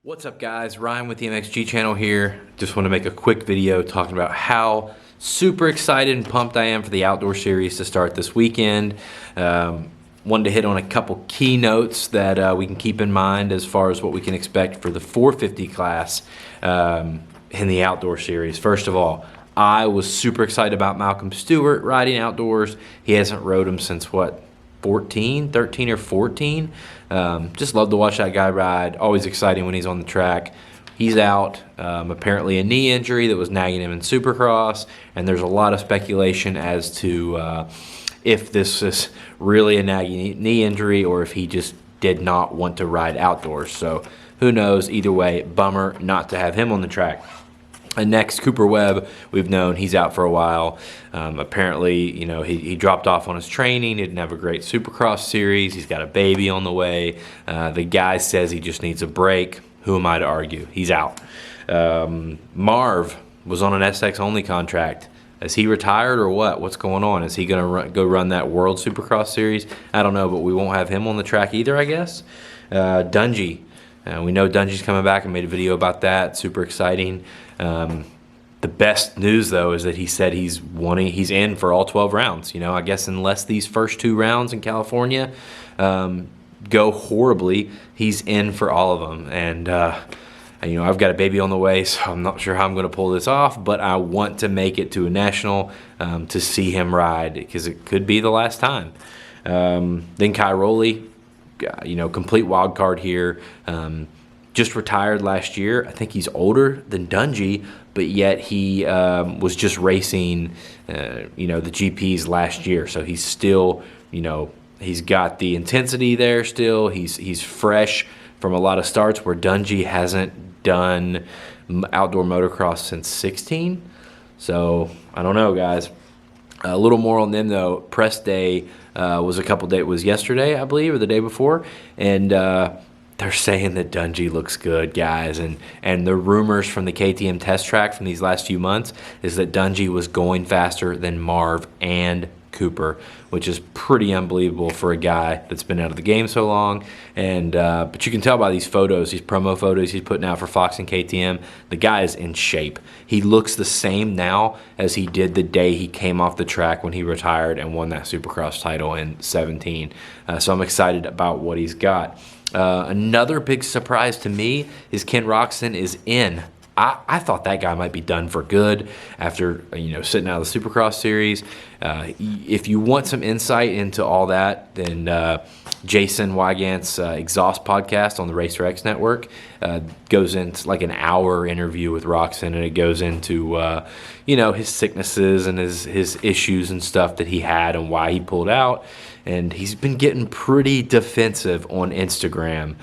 What's up guys, Ryan with the MXG channel here. Just want to make a quick video talking about how super excited and pumped I am for the outdoor series to start this weekend. Wanted to hit on a couple key notes that we can keep in mind as far as what we can expect for the 450 class in the outdoor series. First of all, I was super excited about Malcolm Stewart riding outdoors. He hasn't rode them since what? 13 or 14. Just love to watch that guy ride. Always exciting when he's on the track. He's out, apparently a knee injury that was nagging him in Supercross, and there's a lot of speculation as to if this is really a nagging knee injury or if he just did not want to ride outdoors. So who knows? Either way, bummer not to have him on the track. And next, Cooper Webb, we've known he's out for a while. Apparently, you know, he dropped off on his training. He didn't have a great Supercross series. He's got a baby on the way. The guy says he just needs a break. Who am I to argue? He's out. Marv was on an SX only contract. Is he retired or what? What's going on? Is he going to go run that World Supercross series? I don't know, but we won't have him on the track either, I guess. Dungey. We know Dungey's coming back. I made a video about that. Super exciting. The best news though is that he said he's in for all 12 rounds. You know, I guess unless these first 2 rounds in California go horribly, he's in for all of them. And you know, I've got a baby on the way, so I'm not sure how I'm going to pull this off, but I want to make it to a national to see him ride because it could be the last time. Then Cairoli, you know, complete wild card here. Just retired last year. I think he's older than Dungey, but yet he was just racing, you know, the GPs last year. So he's still, you know, he's got the intensity there still. He's fresh from a lot of starts where Dungey hasn't done outdoor motocross since 16. So I don't know, guys. A little more on them though. Press day was yesterday, I believe, or the day before, and they're saying that Dungey looks good, guys, and the rumors from the KTM test track from these last few months is that Dungey was going faster than Marv and Cooper, which is pretty unbelievable for a guy that's been out of the game so long. And but you can tell by these photos, these promo photos he's putting out for Fox and KTM, the guy is in shape. He looks the same now as he did the day he came off the track when he retired and won that Supercross title in 17. So I'm excited about what he's got. Another big surprise to me is Ken Roxin is in. I thought that guy might be done for good after, you know, sitting out of the Supercross series. If you want some insight into all that, then Jason Wygant's Exhaust podcast on the Racer X Network goes into like an hour interview with Roxin, and it goes into you know, his sicknesses and his issues and stuff that he had and why he pulled out. And he's been getting pretty defensive on Instagram.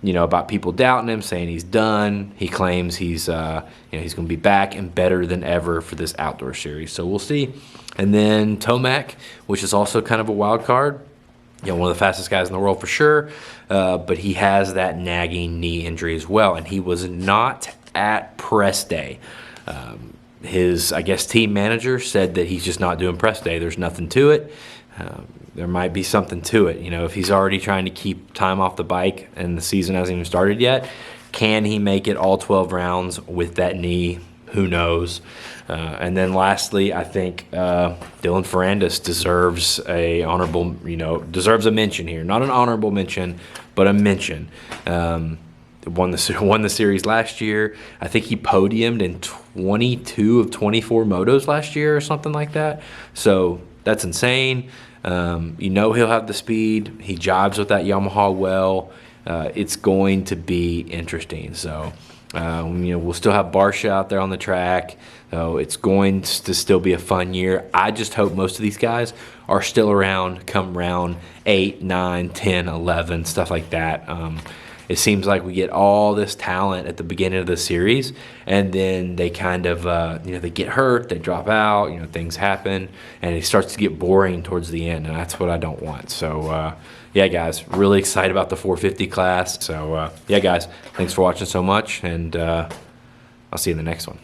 You know, about people doubting him, saying he's done. He claims he's, you know, he's going to be back and better than ever for this outdoor series. So we'll see. And then Tomac, which is also kind of a wild card. You know, one of the fastest guys in the world for sure. But he has that nagging knee injury as well. And he was not at press day. His, I guess, team manager said that he's just not doing press day. There's nothing to it. There might be something to it. You know, if he's already trying to keep time off the bike and the season hasn't even started yet, can he make it all 12 rounds with that knee? Who knows? And then lastly, I think Dylan Ferandis deserves a honorable, you know, deserves a mention here. Not an honorable mention, but a mention. Won the series last year. I think he podiumed in 22 of 24 motos last year or something like that. So that's insane. You know, he'll have the speed. He jibes with that Yamaha well. It's going to be interesting. So, you know, we'll still have Barsha out there on the track. So it's going to still be a fun year. I just hope most of these guys are still around come round 8, 9, 10, 11, stuff like that. It seems like we get all this talent at the beginning of the series, and then they kind of, you know, they get hurt, they drop out, you know, things happen, and it starts to get boring towards the end, and that's what I don't want. So, yeah, guys, really excited about the 450 class. So, yeah, guys, thanks for watching so much, and I'll see you in the next one.